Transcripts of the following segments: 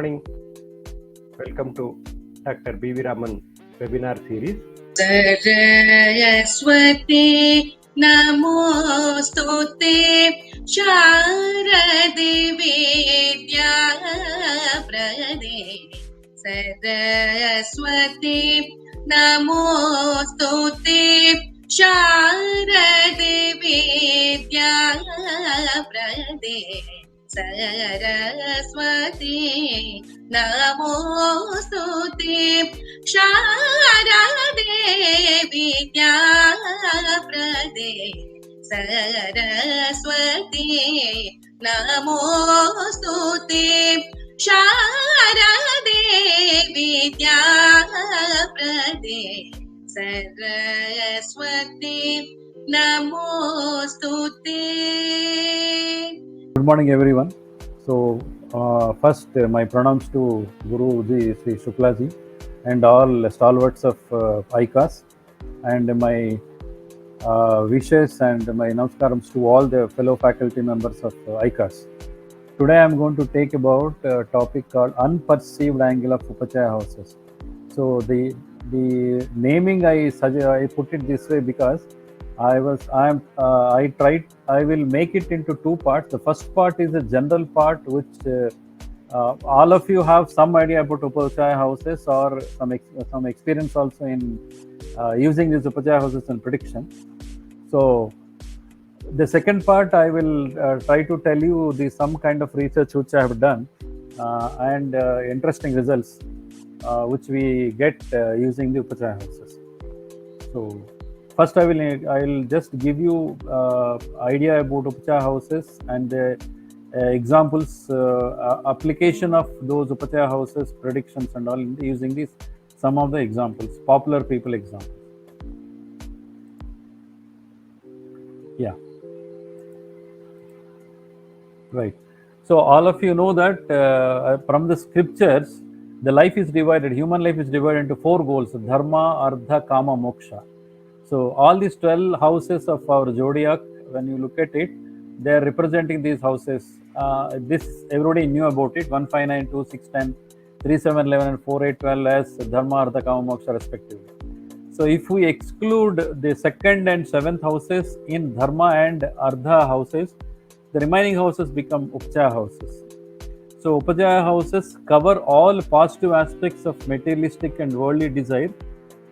morning. Welcome to Dr. B.V. Raman webinar series. Saraswati Namostute Sharade Vidya Prade Saraswati Namostute Sharade Vidya Prade Saraswati Namostute Sharade Vidya Prade Saraswati Namostute Sharade Vidya Prade Saraswati Namostute. Good morning, everyone. So, first, my pronouns to Guruji Sri Shuklaji and all stalwarts of ICAS, and my wishes and my namaskars to all the fellow faculty members of ICAS. Today, I am going to take about a topic called Unperceived Angle of Upachaya Houses. So, the naming I put it this way because I will make it into two parts. The first part is a general part, which all of you have some idea about Upachaya houses or some experience also in using these Upachaya houses in prediction. So the second part, I will try to tell you some kind of research which I have done and interesting results which we get using the Upachaya houses. So first, I will just give you idea about Upachaya houses and the examples, application of those Upachaya houses, predictions and all using some of the examples, popular people examples. Yeah. Right. So all of you know that from the scriptures, the life is divided, human life is divided into 4 goals: dharma, artha, kama, moksha. So all these 12 houses of our zodiac, when you look at it, they are representing these houses. This everybody knew about it: 1, 5, 9, 2, 6, 10, 3, 7, 11, and 4, 8, 12 as dharma, artha, kama, moksha respectively. So if we exclude the 2nd and 7th houses in dharma and artha houses, the remaining houses become Upachaya houses. So Upachaya houses cover all positive aspects of materialistic and worldly desire,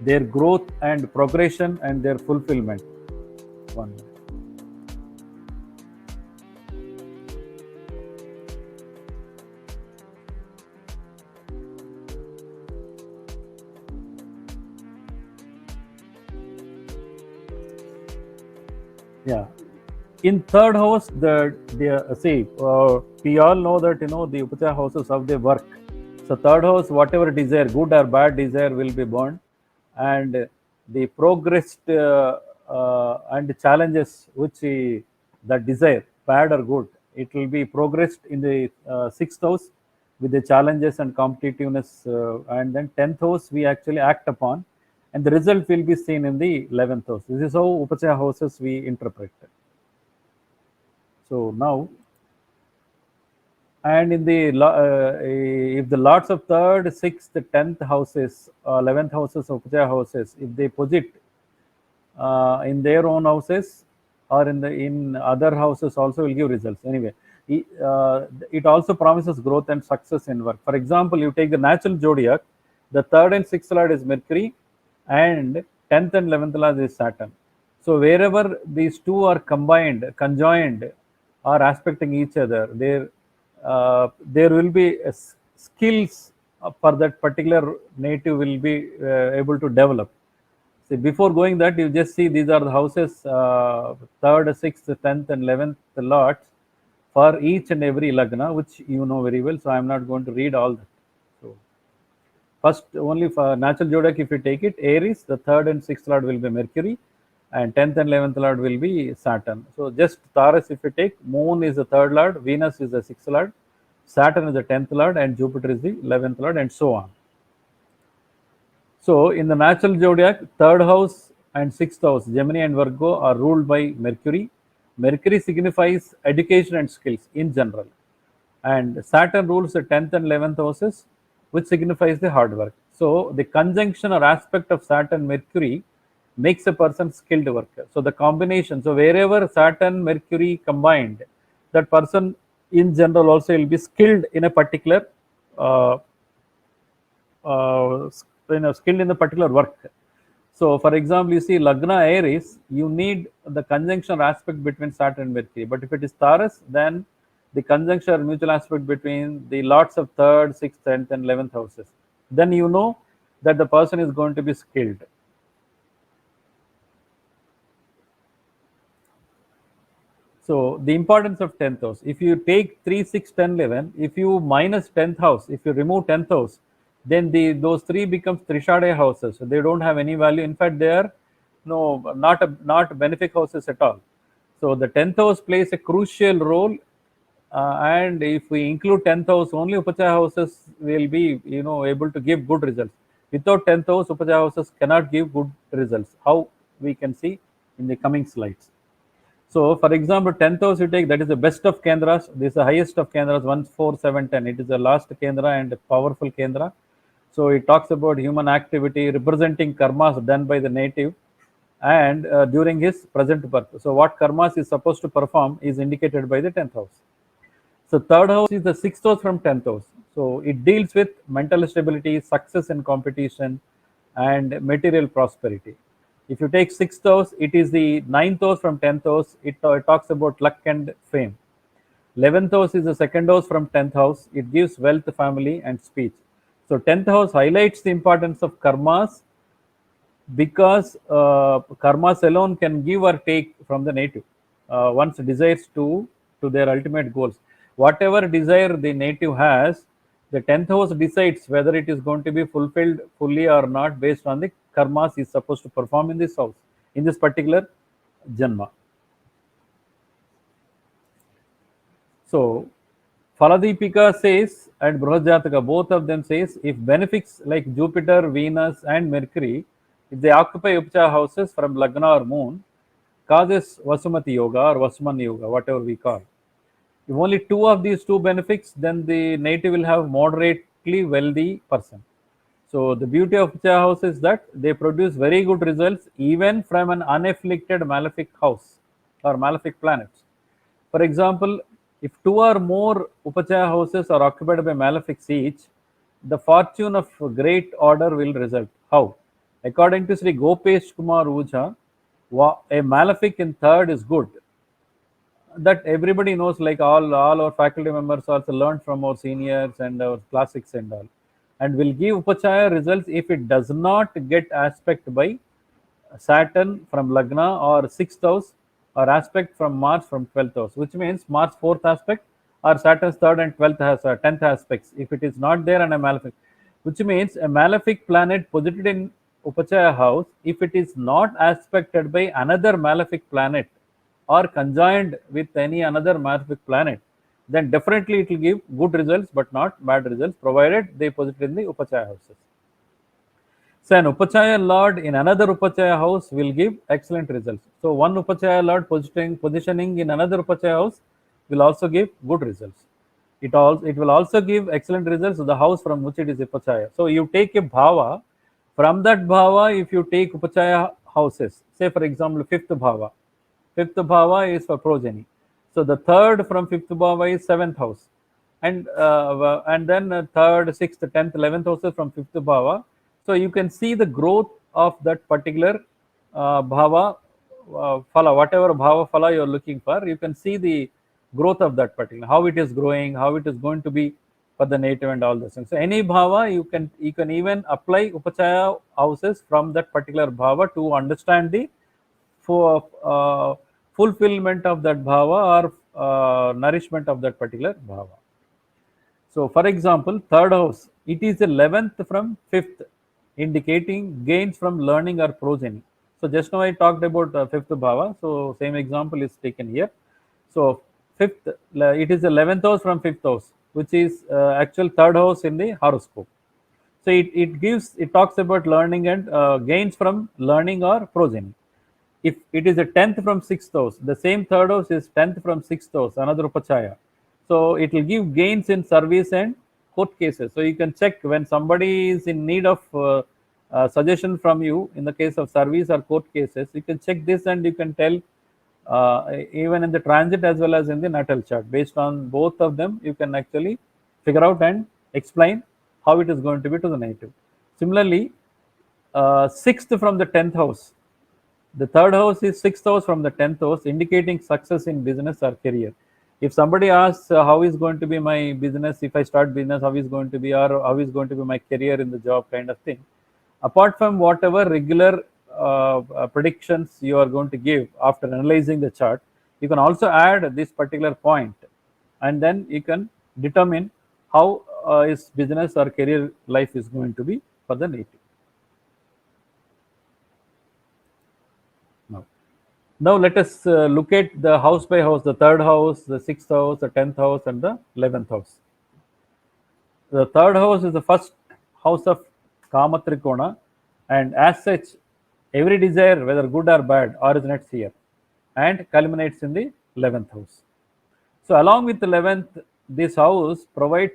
their growth and progression, and their fulfillment. 1 minute. Yeah. In 3rd house, we all know that the Upachaya houses, how they work. So 3rd house, whatever desire, good or bad desire, will be burned, and the progressed and challenges which that desire, bad or good, it will be progressed in the 6th house with the challenges and competitiveness, and then 10th house we actually act upon, and the result will be seen in the 11th house. This is how Upachaya houses we interpret. So now, and in the if the lords of 3rd, 6th, 10th houses, 11th houses of Upachaya houses, if they posit in their own houses or in other houses, also will give results. Anyway, it also promises growth and success in work. For example, you take the natural zodiac, the 3rd and 6th lord is Mercury, and 10th and 11th lord is Saturn. So wherever these two are conjoined, or aspecting each other, there will be skills for that particular native will be able to develop. See, before going that, you just see these are the houses, 3rd, 6th, 10th, and 11th lords for each and every lagna, which you know very well. So I am not going to read all that. So first, only for natural zodiac, if you take it, Aries, the 3rd and 6th lord will be Mercury, and 10th and 11th lord will be Saturn. So just Taurus, if you take, Moon is the 3rd lord, Venus is the 6th lord, Saturn is the 10th lord, and Jupiter is the 11th lord, and so on. So in the natural zodiac, 3rd house and 6th house, Gemini and Virgo, are ruled by Mercury. Mercury signifies education and skills in general. and Saturn rules the 10th and 11th houses, which signifies the hard work. So the conjunction or aspect of Saturn Mercury makes a person skilled worker. So the combination, so wherever Saturn Mercury combined, that person in general also will be skilled in a particular uh, skilled in the particular work. So, for example, you see Lagna Aries, you need the conjunction aspect between Saturn and Mercury. But if it is Taurus, then the conjunction or mutual aspect between the lots of third, sixth, tenth, and 11th houses. Then you know that the person is going to be skilled. So the importance of 10th house. If you take 3, 6, 10, 11, if you minus 10th house, if you remove 10th house, then those three becomes Trishade houses. So they don't have any value. In fact, they are not benefic houses at all. So the 10th house plays a crucial role. And if we include 10th house, only Upachaya houses will be able to give good results. Without 10th house, Upachaya houses cannot give good results. How we can see in the coming slides. So, for example, 10th house you take, that is the best of Kendras. This is the highest of Kendras, 1, 4, 7, 10. It is the last Kendra and powerful Kendra. So, it talks about human activity representing karmas done by the native and during his present birth. So, what karmas is supposed to perform is indicated by the 10th house. So, third house is the 6th house from 10th house. So, it deals with mental stability, success in competition, and material prosperity. If you take 6th house, it is the 9th house from 10th house. It talks about luck and fame. 11th house is the second house from 10th house. It gives wealth, family, and speech. So 10th house highlights the importance of karmas because karmas alone can give or take from the native. One's desires to their ultimate goals. Whatever desire the native has, the 10th house decides whether it is going to be fulfilled fully or not based on the karmas is supposed to perform in this house, in this particular janma. So Faladipika says and Brahajataka, both of them says, if benefics like Jupiter, Venus and Mercury, if they occupy Upachaya houses from Lagna or Moon, causes Vasumati Yoga or Vasuman Yoga, whatever we call. If only two of these two benefics, then the native will have moderately wealthy person. So the beauty of Upachaya house is that they produce very good results even from an unafflicted malefic house or malefic planets. For example, if two or more Upachaya houses are occupied by malefics each, the fortune of great order will result. How? According to Sri Gopesh Kumar Uja, a malefic in third is good. That everybody knows, like all our faculty members also learned from our seniors and our classics and all, and will give Upachaya results if it does not get aspect by Saturn from Lagna or 6th house or aspect from Mars from 12th house, which means Mars 4th aspect or Saturn's 3rd and 12th has 10th aspects. If it is not there and a malefic, which means a malefic planet posited in Upachaya house, if it is not aspected by another malefic planet or conjoined with any another malefic planet, then definitely it will give good results but not bad results, provided they posited in the Upachaya houses. So an Upachaya Lord in another Upachaya house will give excellent results. So one Upachaya Lord positioning in another Upachaya house will also give good results. It will also give excellent results to the house from which it is Upachaya. So you take a bhava, from that bhava if you take Upachaya houses, say for example 5th bhava. 5th bhava is for progeny. So the third from 5th bhava is 7th house. And then 3rd, 6th, 10th, 11th houses from 5th bhava. So you can see the growth of that particular bhava phala, whatever bhava phala you are looking for, you can see the growth of that particular, how it is growing, how it is going to be for the native and all those things. So any bhava you can even apply Upachaya houses from that particular bhava to understand the fulfillment of that bhava or nourishment of that particular bhava. So, for example, third house, it is 11th from 5th, indicating gains from learning or progeny. So, just now I talked about 5th bhava. So, same example is taken here. So, 5th, it is 11th house from 5th house, which is actual third house in the horoscope. So, it talks about learning and gains from learning or progeny. If it is a 10th from 6th house, the same third house is 10th from 6th house, another Upachaya. So it will give gains in service and court cases. So you can check when somebody is in need of suggestion from you in the case of service or court cases. You can check this and you can tell even in the transit as well as in the natal chart. Based on both of them, you can actually figure out and explain how it is going to be to the native. Similarly, sixth from the 10th house. The third house is sixth house from the 10th house, indicating success in business or career. If somebody asks how is going to be my business, if I start business, how is going to be, or how is going to be my career in the job kind of thing, apart from whatever regular predictions you are going to give after analyzing the chart, you can also add this particular point, and then you can determine how his business or career life is going to be for the native. Now let us look at the house by house, the third house, the sixth house, the 10th house, and the 11th house. The third house is the first house of Kama Trikona, and as such, every desire, whether good or bad, originates here and culminates in the 11th house. So along with the 11th, this house provides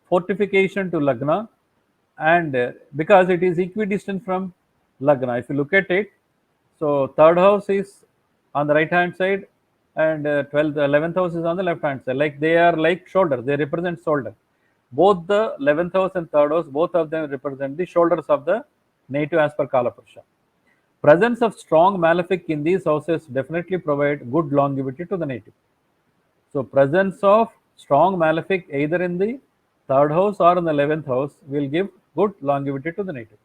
fortification to Lagna, and because it is equidistant from Lagna. If you look at it, so third house is on the right hand side, and 12th, 11th house is on the left hand side. Like they are like shoulders, they represent shoulder. Both the 11th house and third house, both of them represent the shoulders of the native as per Kalapurusha. Presence of strong malefic in these houses definitely provide good longevity to the native. So presence of strong malefic either in the third house or in the 11th house will give good longevity to the native.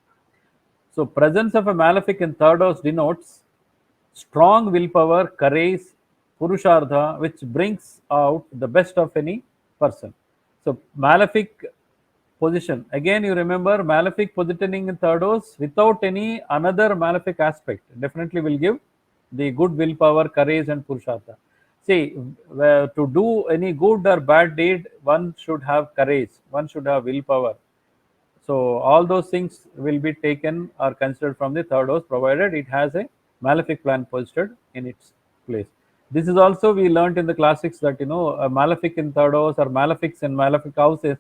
So presence of a malefic in third house denotes strong willpower, courage, purushartha, which brings out the best of any person. So malefic position, again you remember malefic positioning in third house without any another malefic aspect definitely will give the good willpower, courage, and purushartha. See, to do any good or bad deed, one should have courage, one should have willpower. So all those things will be taken or considered from the third house, provided it has a malefic planet posited in its place. This is also we learnt in the classics that a malefic in third house or malefics in malefic houses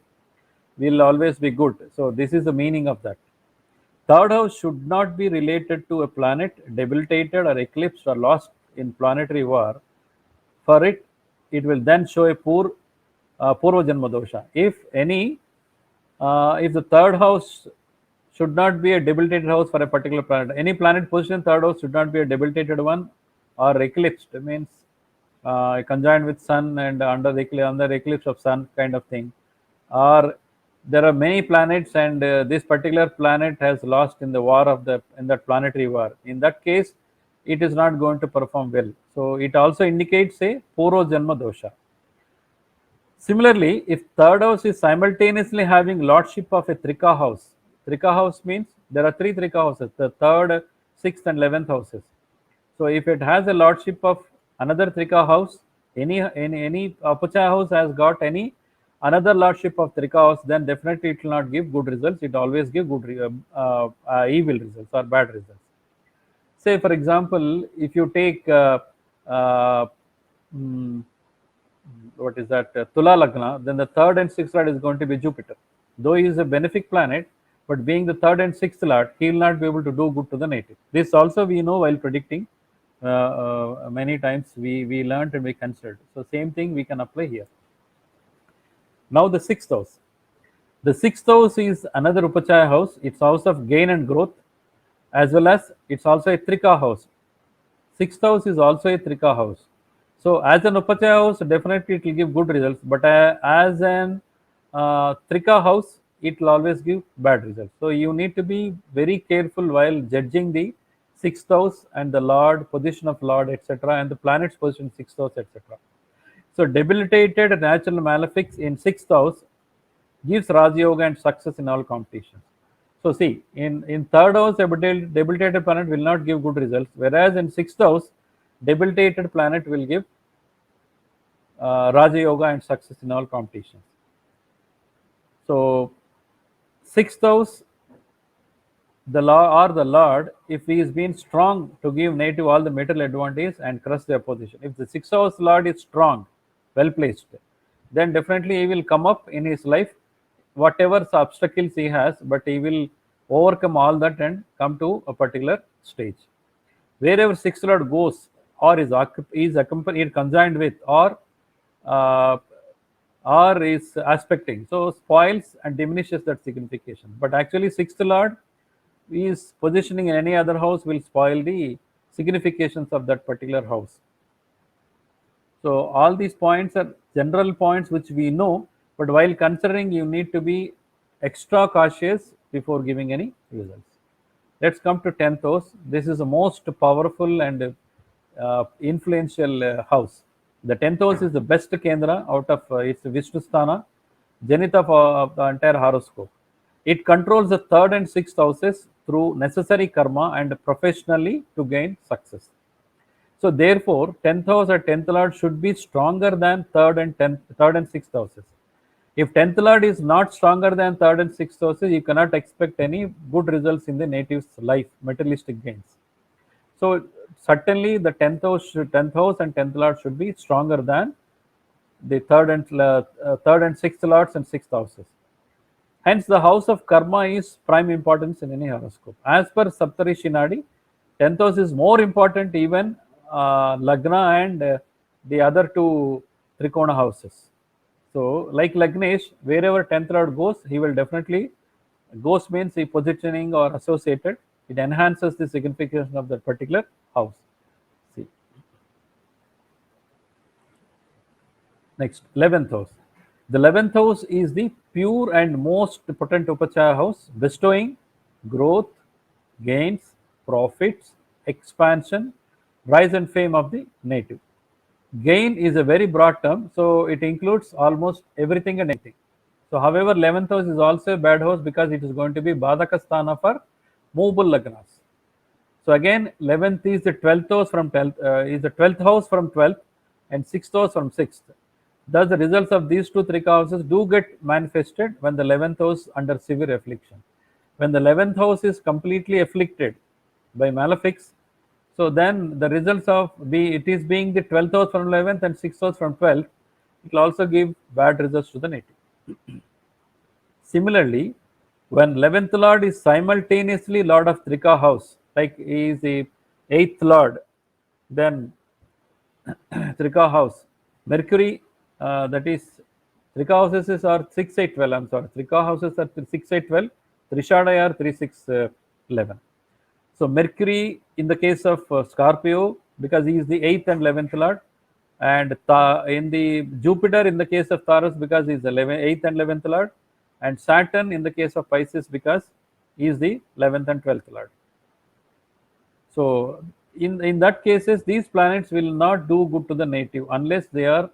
will always be good. So this is the meaning of that. Third house should not be related to a planet debilitated or eclipsed or lost in planetary war. For it, it will then show a poor Purva Janma dosha. If the third house should not be a debilitated house for a particular planet, any planet position in third house should not be a debilitated one or eclipsed, means conjoined with sun and under eclipse of sun kind of thing, or there are many planets and this particular planet has lost in the war of in that planetary war. In that case, it is not going to perform well. So it also indicates a Purva Janma dosha. Similarly, if third house is simultaneously having lordship of a Trika house means there are three Trika houses, the third, sixth, and 11th houses. So if it has a lordship of another Trika house, any Upachaya house has got any another lordship of Trika house, then definitely it will not give good results. It always give good evil results or bad results. Say for example, if you take what is that, Tula Lagna, then the third and sixth lord is going to be Jupiter. Though he is a benefic planet, but being the third and sixth lord, he will not be able to do good to the native. This also we know while predicting. Many times we learned and we considered. So same thing we can apply here. Now the sixth house. The sixth house is another Upachaya house. It's house of gain and growth, as well as it's also a Trika house. Sixth house is also a Trika house. So as an Upachaya house, definitely it will give good results, but as an Trika house, it will always give bad results. So you need to be very careful while judging the sixth house and the Lord, position of Lord, etc., and the planet's position in sixth house, etc. So debilitated natural malefics in sixth house gives Raja Yoga and success in all competitions. So see, in third house, a debilitated planet will not give good results, whereas in sixth house, debilitated planet will give Raja Yoga and success in all competitions. So sixth house, the law or the Lord, if he is being strong to give native all the material advantage and crush the opposition. If the sixth house Lord is strong, well placed, then definitely he will come up in his life, whatever obstacles he has, but he will overcome all that and come to a particular stage. Wherever sixth lord goes, or is accompanied, conjoined with, uh, or is aspecting, so spoils and diminishes that signification. But actually, sixth lord is positioning in any other house will spoil the significations of that particular house. So all these points are general points which we know, but while considering, you need to be extra cautious before giving any results. Let's come to 10th house. This is the most powerful and influential house. The 10th house is the best Kendra out of its Vishnusthana, zenith of the entire horoscope. It controls the third and sixth houses through necessary karma and professionally to gain success. So therefore, 10th house or 10th lord should be stronger than third and sixth houses. If 10th lord is not stronger than third and sixth houses, you cannot expect any good results in the native's life, materialistic gains. So certainly the 10th house and 10th lord should be stronger than the third and sixth lords and sixth houses. Hence, the house of karma is prime importance in any horoscope. As per Saptarishi Nadi, 10th house is more important even Lagna and the other two Trikona houses. So, like Lagnesh, wherever 10th lord goes, he will definitely, goes means he positioning or associated, it enhances the signification of that particular house. See. Next, 11th house. The 11th house is the pure and most potent Upachaya house, bestowing growth, gains, profits, expansion, rise and fame of the native. Gain is a very broad term, so it includes almost everything and anything. So, however, 11th house is also a bad house because it is going to be Badaka Sthana for movable Lagnas. So again, 11th is the 12th house from 12th, is the 12th house from 12th and 6th house from 6th. Thus, the results of these two three houses do get manifested when the 11th house under severe affliction. When the 11th house is completely afflicted by malefics, so then the results of it is being the 12th house from 11th and 6th house from 12th, it will also give bad results to the native. Similarly, when 11th lord is simultaneously lord of Trika house, like he is the 8th lord, then Trika house, Mercury, that is Trika houses are 6, 8, 12. I'm sorry, Trika houses are 6, 8, 12. Trishadaya are 3, 6, 11. So Mercury in the case of Scorpio, because he is the 8th and 11th lord, and in the Jupiter in the case of Taurus because he is the 8th and 11th lord, and Saturn in the case of Pisces because he is the 11th and 12th lord. So in that cases, these planets will not do good to the native unless they are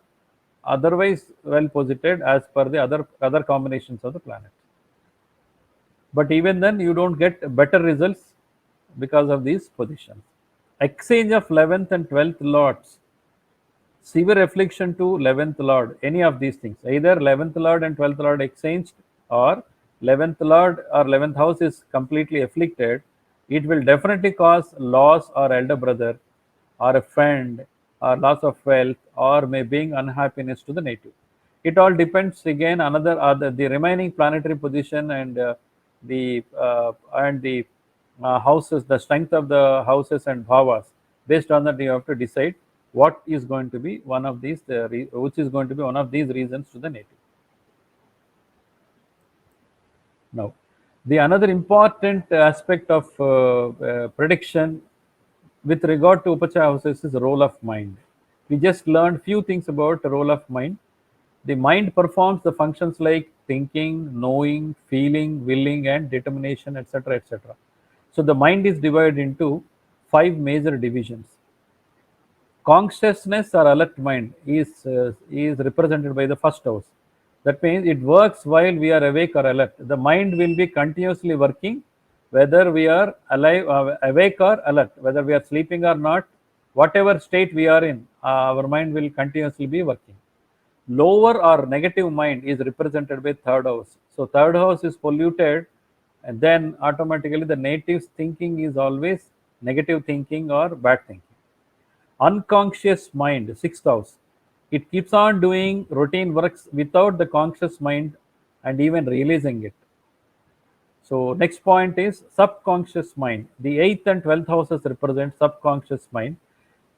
otherwise well posited as per the other combinations of the planets. But even then, you don't get better results because of these positions. Exchange of 11th and 12th lords, severe affliction to 11th lord, any of these things, either 11th lord and 12th lord exchanged, or 11th lord or 11th house is completely afflicted, it will definitely cause loss or elder brother or a friend or loss of wealth or may bring unhappiness to the native. It all depends again other the remaining planetary position and the houses, the strength of the houses and bhavas. Based on that, you have to decide what is going to be one of these, which is going to be one of these reasons to the native. Now, the another important aspect of prediction with regard to Upachaya houses is the role of mind. We just learned few things about the role of mind. The mind performs the functions like thinking, knowing, feeling, willing, and determination, etc., etc. So the mind is divided into 5 major divisions. Consciousness or alert mind is represented by the first house. That means it works while we are awake or alert. The mind will be continuously working whether we are alive, awake or alert, whether we are sleeping or not, whatever state we are in, our mind will continuously be working. Lower or negative mind is represented by third house. So third house is polluted, and then automatically the native's thinking is always negative thinking or bad thinking. Unconscious mind, sixth house, It keeps on doing routine works without the conscious mind and even realizing it. So next point is subconscious mind. The 8th and 12th houses represent subconscious mind.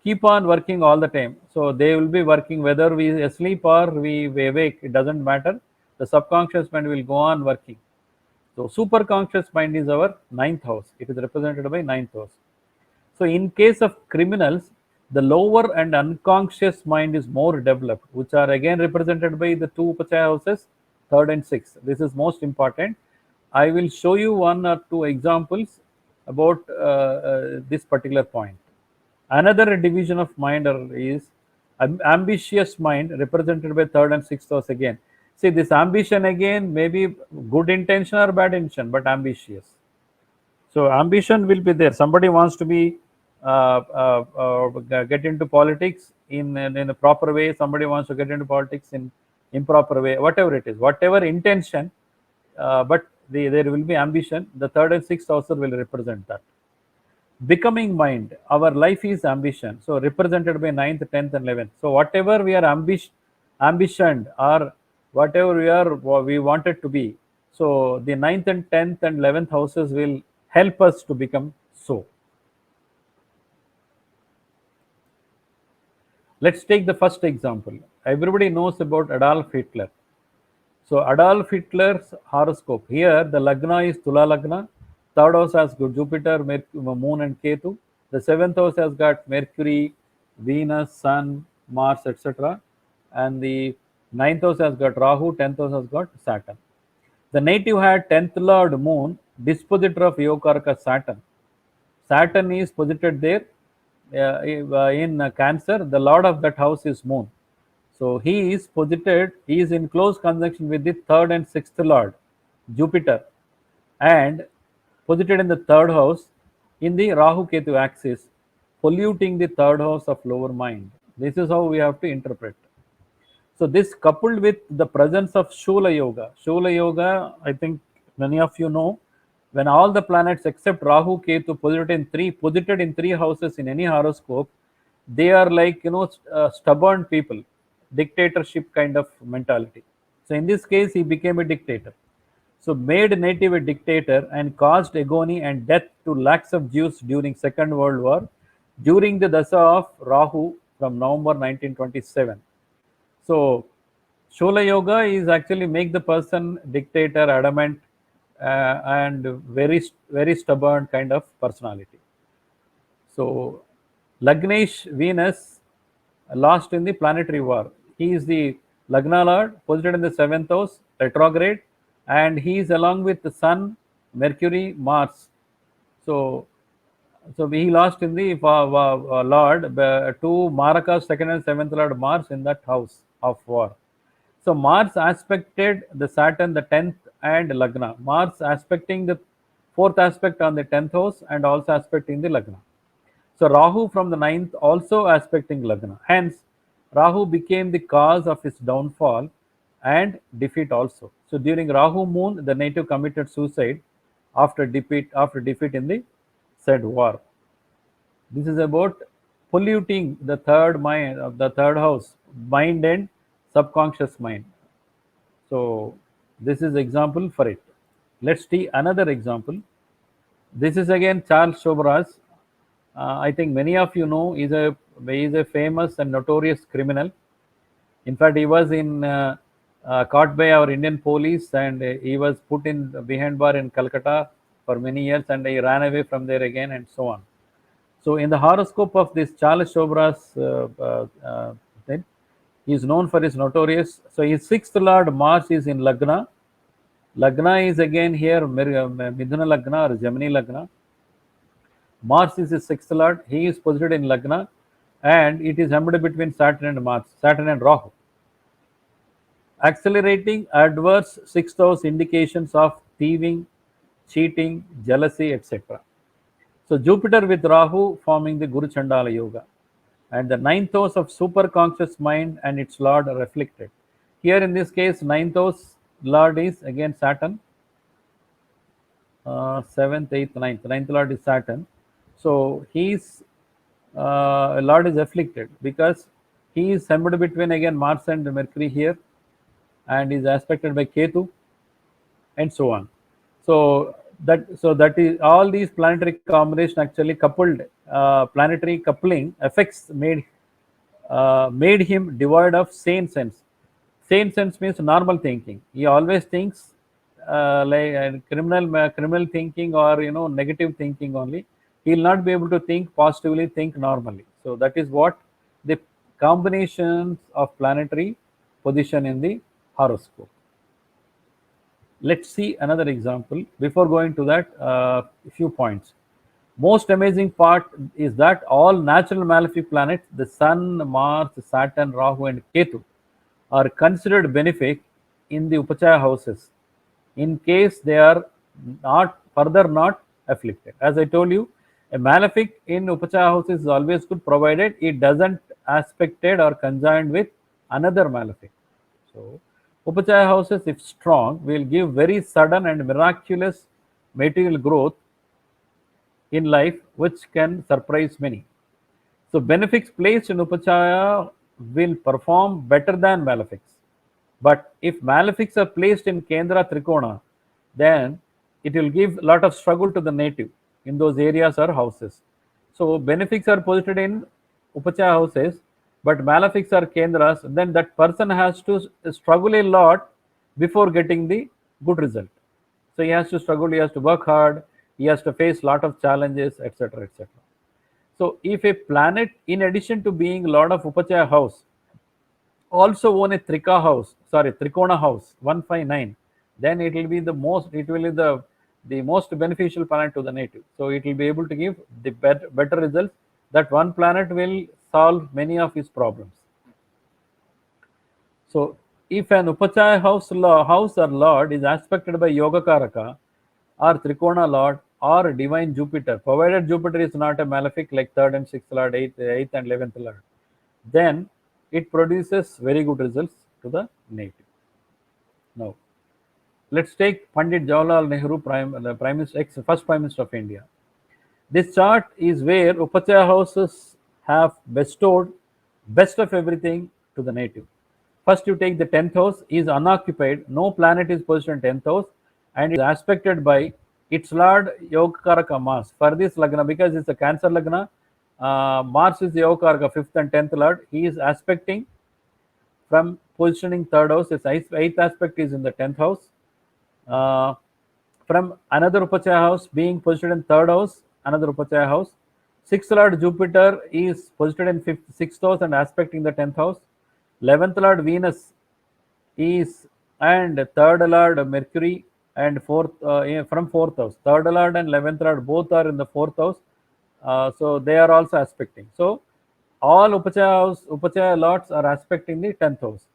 Keep on working all the time. So they will be working whether we asleep or we awake. It doesn't matter. The subconscious mind will go on working. So superconscious mind is our ninth house. It is represented by ninth house. So in case of criminals, the lower and unconscious mind is more developed, which are again represented by the two Upachaya houses, third and sixth. This is most important. I will show you one or two examples about this particular point. Another division of mind is ambitious mind, represented by third and sixth house again. See, this ambition again may be good intention or bad intention, but ambitious. So ambition will be there. Somebody wants to be get into politics in a proper way. Somebody wants to get into politics in improper way. Whatever it is, whatever intention, but there will be ambition. The third and sixth also will represent that. Becoming mind, our life is ambition. So represented by ninth, 10th, and 11th. So whatever we are ambitioned or whatever we wanted to be. So the ninth and 10th and 11th houses will help us to become so. Let's take the first example. Everybody knows about Adolf Hitler. So Adolf Hitler's horoscope. Here the Lagna is Tula Lagna. Third house has got Jupiter, Moon and Ketu. The seventh house has got Mercury, Venus, Sun, Mars, etc. And the ninth house has got Rahu, 10th house has got Saturn. The native had 10th Lord Moon, dispositor of Yogaraka Saturn. Saturn is posited there in Cancer. The Lord of that house is Moon. So he is posited, he is in close conjunction with the third and sixth Lord, Jupiter, and posited in the third house in the Rahu Ketu axis, polluting the third house of lower mind. This is how we have to interpret. So this coupled with the presence of Shula Yoga. Shula Yoga, I think many of you know, when all the planets except Rahu, Ketu posited in three houses in any horoscope, they are like stubborn people, dictatorship kind of mentality. So in this case, he became a dictator. So made native a dictator and caused agony and death to lakhs of Jews during Second World War during the Dasa of Rahu from November 1927. So Shola Yoga is actually make the person dictator, adamant, and very stubborn kind of personality. So Lagnesh Venus lost in the planetary war. He is the Lagna Lord, posited in the seventh house, retrograde, and he is along with the Sun, Mercury, Mars. So he lost in the Lord to Maraka's second and seventh Lord Mars in that house of war. So Mars aspected the Saturn, the 10th and Lagna. Mars aspecting the fourth aspect on the 10th house and also aspecting the Lagna. So Rahu from the ninth also aspecting Lagna. Hence, Rahu became the cause of his downfall and defeat also. So during Rahu moon, the native committed suicide after defeat in the said war. This is about polluting the third mind of the third house, mind and subconscious mind. So this is example for it. Let's see another example. This is again Charles Sobras. I think many of you know he is a famous and notorious criminal. In fact, he was caught by our Indian police and he was put in behind bar in Calcutta for many years and he ran away from there again and so on. So in the horoscope of this Charles Sobras thing, he is known for his notorious. So his sixth lord Mars is in Lagna. Lagna is again here Midhuna Lagna or Gemini Lagna. Mars is his sixth lord. He is posited in Lagna and it is hemmed between Saturn and Mars, Saturn and Rahu. Accelerating adverse sixth house indications of thieving, cheating, jealousy, etc. So Jupiter with Rahu forming the Guru Chandala Yoga. And the ninth house of superconscious mind and its lord are reflected. Here in this case, ninth house lord is again Saturn. 7th, 8th, 9th. Ninth lord is Saturn. So his lord is afflicted because he is somewhere between again Mars and Mercury here, and is aspected by Ketu, and so on. So that is all these planetary combination actually coupled, planetary coupling effects made him devoid of sane sense. Sane sense means normal thinking. He always thinks like criminal thinking, or negative thinking only. He will not be able to think positively, think normally. So that is what the combinations of planetary position in the horoscope. Let's see another example. Before going to that, a few points. Most amazing part is that all natural malefic planets, the Sun, Mars, Saturn, Rahu, and Ketu, are considered benefic in the Upachaya houses in case they are not afflicted. As I told you, a malefic in Upachaya houses is always good, provided it doesn't aspected or conjoined with another malefic. So, Upachaya houses, if strong, will give very sudden and miraculous material growth in life, which can surprise many. So, benefics placed in Upachaya will perform better than malefics. But if malefics are placed in Kendra Trikona, then it will give a lot of struggle to the native in those areas or houses. So, benefics are posited in Upachaya houses, but malefics are Kendras, then that person has to struggle a lot before getting the good result. So, he has to struggle, he has to work hard, he has to face lot of challenges, etc. etc. So, if a planet, in addition to being Lord of Upachaya house, also own a Trikona house 159, then it will be the most beneficial planet to the native. So it will be able to give the better results. That one planet will solve many of his problems. So if an Upachaya house or lord is aspected by Yoga Karaka or Trikona lord or divine Jupiter, provided Jupiter is not a malefic like third and sixth lord, eighth and 11th lord, then it produces very good results to the native. Now, let's take Pandit Jawaharlal Nehru, first Prime Minister of India. This chart is where Upachaya houses have bestowed best of everything to the native. First, you take the 10th house, is unoccupied, no planet is positioned in 10th house, and is aspected by its Lord Yogakaraka Mars. For this Lagna, because it's a Cancer Lagna, Mars is Yogakaraka 5th and 10th Lord, he is aspecting from positioning 3rd house. Its 8th aspect is in the 10th house. From another Upachaya house being positioned in 3rd house, another Upachaya house. 6th Lord Jupiter is positioned in 6th house and aspecting the 10th house. 11th Lord Venus is, and 3rd Lord Mercury and from 4th house. 3rd Lord and 11th Lord both are in the 4th house. So they are also aspecting. So all Upachaya lords are aspecting the 10th house.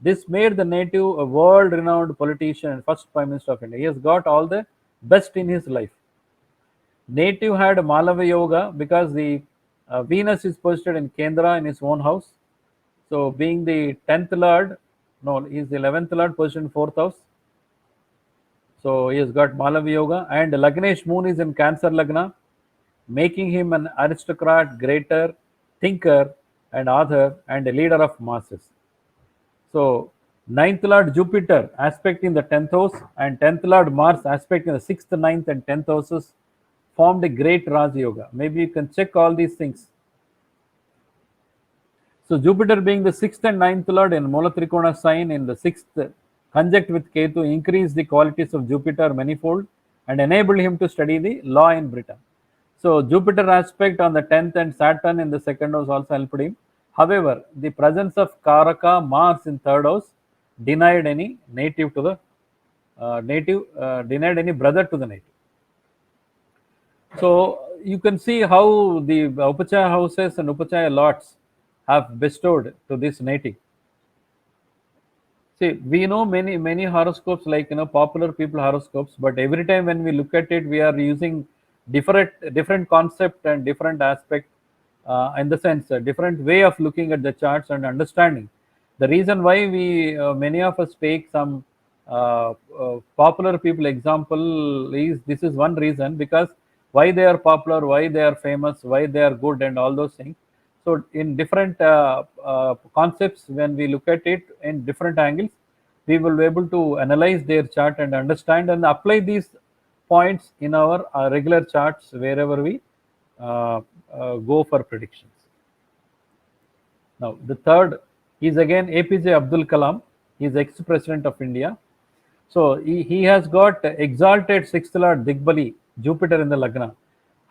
This made the native a world-renowned politician and first Prime Minister of India. He has got all the best in his life. Native had Malava Yoga because the Venus is positioned in Kendra in his own house. So being the 10th Lord, no, he is the 11th Lord positioned in 4th house. So he has got Malava Yoga, and Lagnesh Moon is in Cancer Lagna, making him an aristocrat, greater, thinker, and author, and a leader of masses. So 9th Lord Jupiter aspect in the 10th house, and 10th Lord Mars aspect in the 6th, 9th, and 10th houses formed a great Raj Yoga. Maybe you can check all these things. So Jupiter being the 6th and 9th Lord in Mula Trikona sign in the 6th, conjunct with Ketu, increased the qualities of Jupiter manifold and enabled him to study the law in Britain. So Jupiter aspect on the 10th and Saturn in the 2nd house also helped him. However, the presence of Karaka Mars in 3rd house denied any native to the denied any brother to the native. So you can see how the Upachaya houses and Upachaya lots have bestowed to this native. See, we know many horoscopes, like popular people horoscopes, but every time when we look at it, we are using different concept and different aspect, in the sense a different way of looking at the charts and understanding. The reason why we many of us take some popular people example is, this is one reason, because why they are popular, why they are famous, why they are good, and all those things. So in different concepts, when we look at it in different angles, we will be able to analyze their chart and understand and apply these points in our regular charts wherever we go for predictions. Now, the third is again APJ Abdul Kalam. He is ex-president of India. So he has got exalted sixth lord Digbali, Jupiter in the Lagna.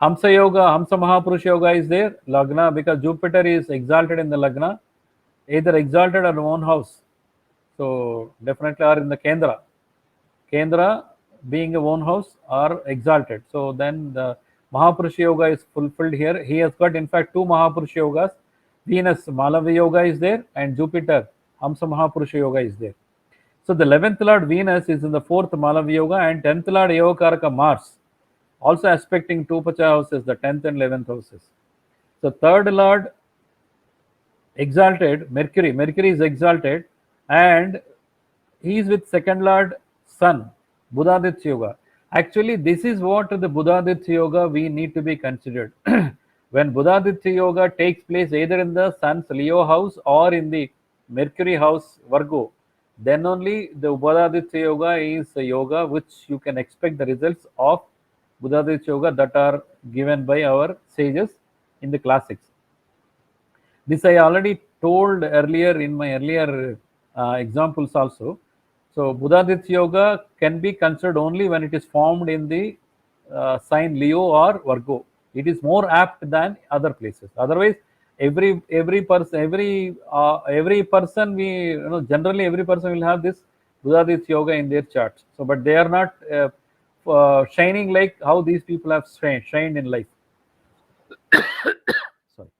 Hamsa Yoga, Hamsa Mahapurusha Yoga is there, Lagna, because Jupiter is exalted in the Lagna, either exalted or own house. So definitely are in the Kendra. Kendra being a own house or exalted. So then the Mahapurusha Yoga is fulfilled here. He has got in fact two Mahapurusha Yogas. Venus Malavi Yoga is there and Jupiter Hamsa Mahapurusha Yoga is there. So the 11th Lord Venus is in the 4th Malavi Yoga and 10th Lord Yogakaraka Mars also aspecting two Upachaya houses, the 10th and 11th houses. So third Lord exalted, Mercury is exalted and he is with second Lord Sun, Buddhaditya Yoga. Actually, this is what the Buddhaditya Yoga we need to be considered. When Buddhaditya Yoga takes place either in the Sun's Leo house or in the Mercury house Virgo, then only the Buddhaditya Yoga is a yoga which you can expect the results of Buddhaditya Yoga that are given by our sages in the classics. This I already told earlier in my earlier examples also. So Buddhaditya Yoga can be considered only when it is formed in the sign Leo or Virgo. It is more apt than other places. Otherwise, every person we generally every person will have this Buddhaditya Yoga in their charts. So, but they are not shining like how these people have shined in life. Sorry.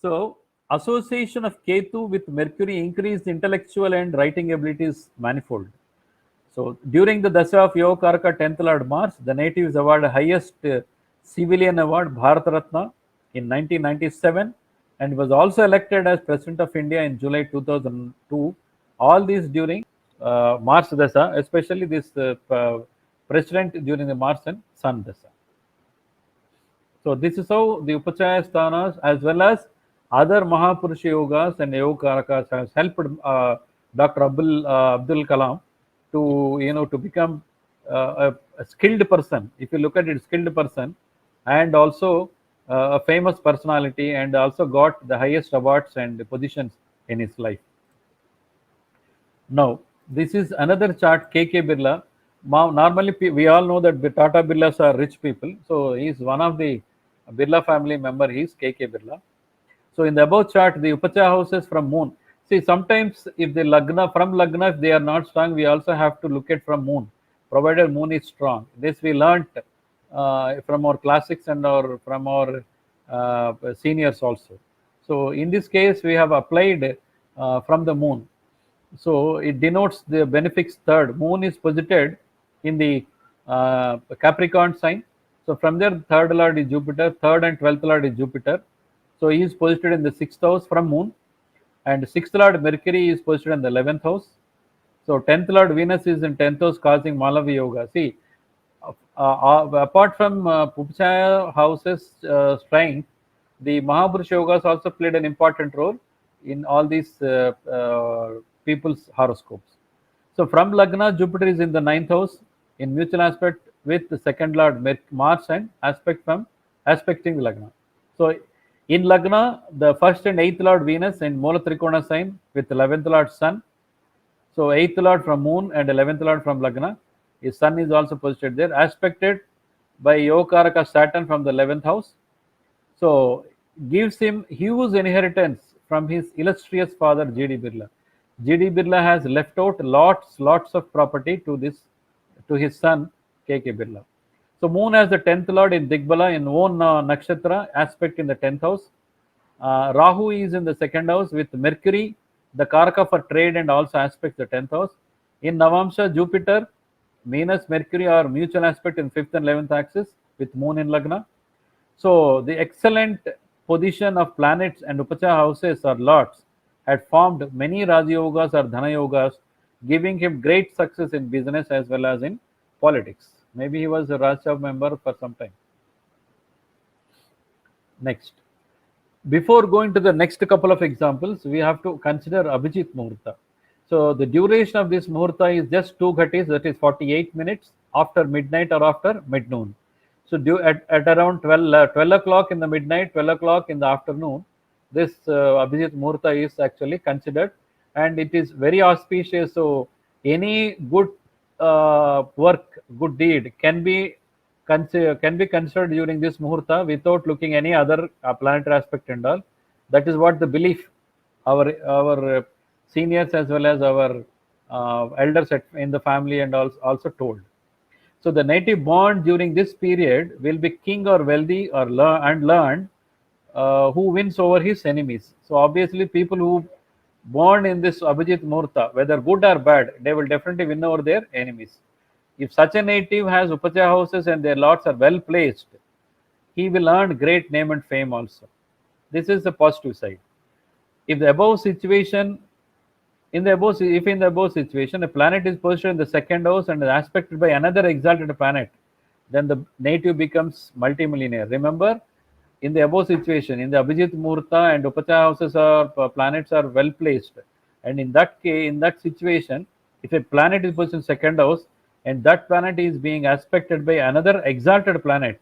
So, association of Ketu with Mercury increased intellectual and writing abilities manifold. So, during the Dasha of Yogakaraka 10th Lord Mars, the natives awarded highest civilian award Bharat Ratna in 1997 and was also elected as President of India in July 2002. All these during Mars Dasha, especially this President during the Mars and Sun Dasha. So this is how the Upachaya Sthanas as well as other Mahapurusha Yogas and Yoga has helped Dr. Abdul Kalam to become a skilled person. If you look at it, skilled person, and also a famous personality, and also got the highest awards and positions in his life. Now, this is another chart, KK Birla. Normally, we all know that the Tata Birlas are rich people. So, he is one of the Birla family member. He is KK Birla. So, in the above chart, the Upachaya houses from moon. See, sometimes if the Lagna, from Lagna, if they are not strong, we also have to look at from moon, provided moon is strong. This we learnt from our classics and from our seniors also. So, in this case, we have applied from the moon. So it denotes the benefics third. Moon is posited in the Capricorn sign. So from there, third lord is Jupiter, third and 12th lord is Jupiter. So he is posited in the 6th house from moon, and 6th lord Mercury is posited in the 11th house. So 10th lord Venus is in 10th house, causing Malavi Yoga. See, apart from Upachaya houses strength, the Mahapurush Yogas also played an important role in all these people's horoscopes. So from Lagna, Jupiter is in the 9th house in mutual aspect with the second lord Mars and aspecting the Lagna. So in Lagna, the first and 8th lord Venus and Mola Trikona sign with 11th lord Sun. So 8th lord from moon and 11th lord from Lagna. His Sun is also posited there, aspected by Yogakaraka Saturn from the 11th house. So gives him huge inheritance from his illustrious father G.D. Birla. G.D. Birla has left out lots of property to his son K.K. Birla. So moon has the 10th lord in Digbala in own nakshatra aspect in the 10th house. Rahu is in the 2nd house with Mercury, the Karaka for trade, and also aspects the 10th house. In Navamsha, Jupiter, Venus, Mercury are mutual aspect in 5th and 11th axis with moon in Lagna. So the excellent position of planets and Upachaya houses or lords had formed many Raja Yogas or Dhana Yogas, giving him great success in business as well as in politics. Maybe he was a Rajya member for some time. Next. Before going to the next couple of examples, we have to consider Abhijit Muhurta. So the duration of this Muhurta is just 2 ghatis, that is 48 minutes after midnight or after midnoon. So at around 12 o'clock in the midnight, 12 o'clock in the afternoon, this Abhijit Muhurta is actually considered, and it is very auspicious. So any good work, good deed can be considered during this muhurta without looking any other planetary aspect and all. That is what the belief our seniors as well as our elders in the family and also told. So the native born during this period will be king or wealthy or learned, who wins over his enemies. So obviously, people who born in this Abhijit Murta, whether good or bad, they will definitely win over their enemies. If such a native has Upachaya houses and their lots are well placed, he will earn great name and fame also. This is the positive side. If the above situation if in the above situation a planet is positioned in the second house and is aspected by another exalted planet, then the native becomes multimillionaire. Remember, in the above situation, in the Abhijit Murta and Upachaya houses are planets are well placed, and in that case, in that situation, if a planet is positioned in second house and that planet is being aspected by another exalted planet,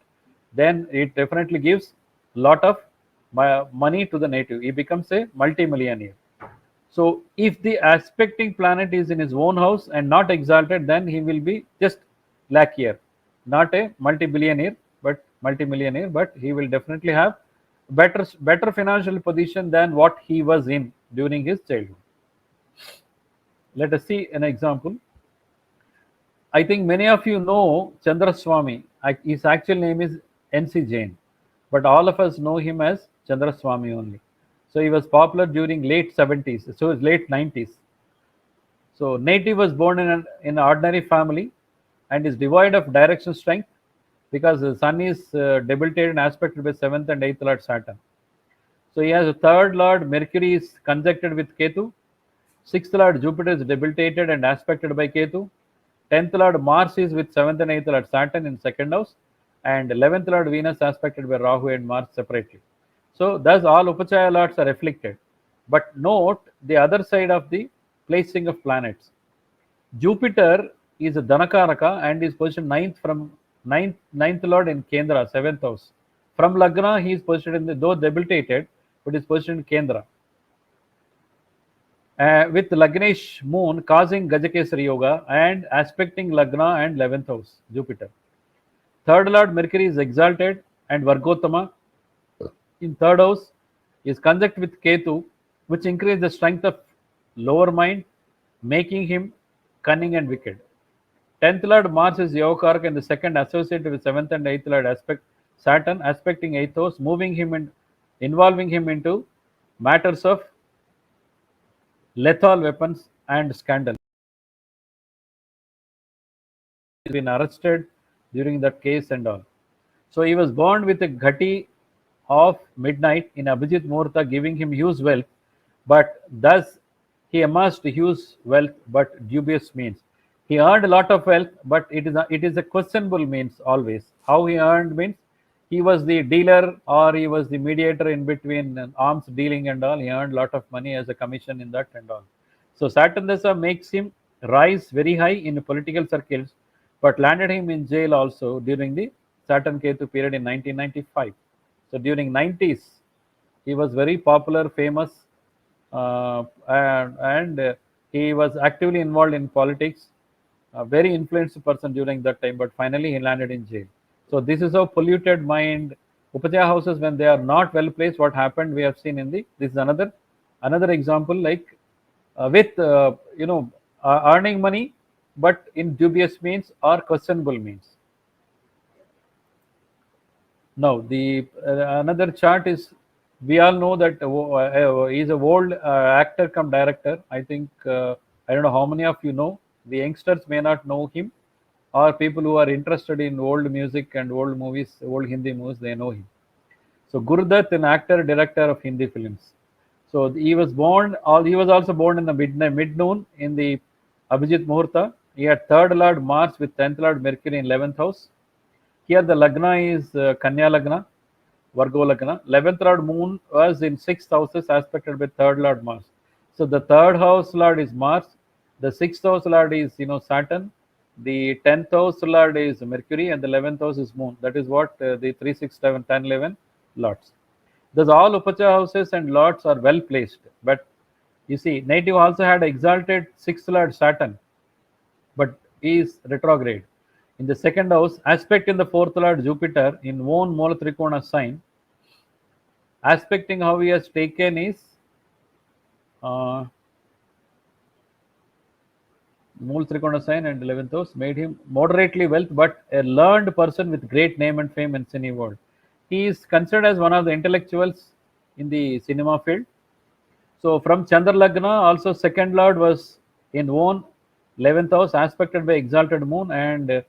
then it definitely gives lot of money to the native. He becomes a multimillionaire. So if the aspecting planet is in his own house and not exalted, then he will be just lackier, not a multi-billionaire, but multi-millionaire. But he will definitely have better financial position than what he was in during his childhood. Let us see an example. I think many of you know Chandraswamy. His actual name is N.C. Jain, but all of us know him as Chandraswamy only. So he was popular during late 70s, so it's late 90s. So native was born in an ordinary family and is devoid of direction strength because the sun is debilitated and aspected by 7th and 8th Lord Saturn. So he has a 3rd Lord Mercury is conjuncted with Ketu, 6th Lord Jupiter is debilitated and aspected by Ketu, 10th Lord Mars is with 7th and 8th Lord Saturn in second house, and 11th Lord Venus aspected by Rahu and Mars separately. So thus all Upachaya lords are afflicted. But note the other side of the placing of planets. Jupiter is a Dhanakaraka and is positioned ninth Lord in Kendra, 7th house. From Lagna, he is positioned in the, though debilitated, but is positioned in Kendra. With Lagnesh moon causing Gajakesari Yoga and aspecting Lagna and 11th house, Jupiter. 3rd Lord Mercury is exalted and Vargotama in 3rd house is conjunct with Ketu, which increases the strength of lower mind, making him cunning and wicked. 10th Lord Mars is Yogakaraka and the second associated with 7th and 8th Lord aspect Saturn aspecting 8th house, involving him into matters of lethal weapons and scandal. He's been arrested during that case and all. So he was born with a Ghati of midnight in Abhijit Muhurta, giving him huge wealth, but thus he amassed huge wealth, but dubious means. He earned a lot of wealth, but it is a questionable means always. How he earned means he was the dealer or he was the mediator in between arms dealing and all. He earned a lot of money as a commission in that and all. So Saturn Dasa makes him rise very high in political circles, but landed him in jail also during the Saturn Ketu period in 1995. So during 90s, he was very popular, famous, and he was actively involved in politics, a very influential person during that time, but finally he landed in jail. So this is how polluted mind, Upachaya houses, when they are not well placed, what happened we have seen in the, this is another example, like with earning money, but in dubious means or questionable means. Now, the another chart is, we all know that he's a old actor come director. I think I don't know how many of you know. The youngsters may not know him, or people who are interested in old music and old movies, old Hindi movies, they know him. So Gurudutt, an actor director of Hindi films. So he was born. He was also born in the mid noon in the Abhijit Muhurta. He had 3rd Lord Mars with 10th Lord Mercury in 11th house. Here the Lagna is Kanya Lagna. Virgo Lagna. 11th Lord Moon was in 6th houses aspected by 3rd Lord Mars. So the 3rd house Lord is Mars, the 6th house Lord is Saturn, the 10th house Lord is Mercury, and the 11th house is Moon. That is what the 3, 6, 7, 10, 11 Lords. Thus all Upachaya houses and Lords are well placed. But you see, native also had exalted 6th Lord Saturn, but he is retrograde. In the 2nd house, aspect in the 4th Lord Jupiter in own Mola Trikona sign, aspecting how he has taken is uh, Mool Trikona sign and 11th house made him moderately wealth, but a learned person with great name and fame in cine world. He is considered as one of the intellectuals in the cinema field. So from Chandra Lagna, also 2nd Lord was in own 11th house, aspected by exalted moon, and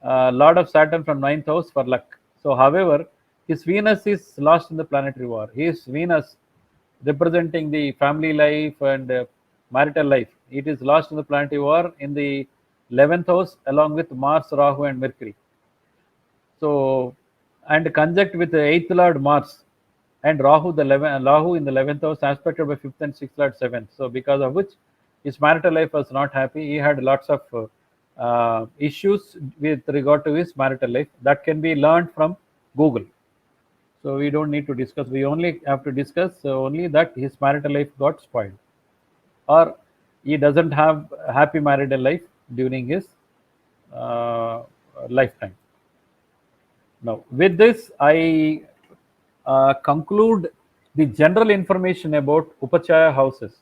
Lord of Saturn from 9th house for luck. So, however, his Venus is lost in the planetary war. His Venus, representing the family life and marital life, it is lost in the planetary war in the 11th house along with Mars, Rahu, and Mercury. So, and conjunct with the 8th Lord Mars and Rahu, Rahu in the 11th house, aspected by 5th and 6th Lord 7th. So, because of which his marital life was not happy, he had lots of issues with regard to his marital life that can be learned from Google. So, we don't need to discuss, we only have to discuss only that his marital life got spoiled, or he doesn't have a happy marital life during his lifetime. Now, with this, I conclude the general information about Upachaya houses.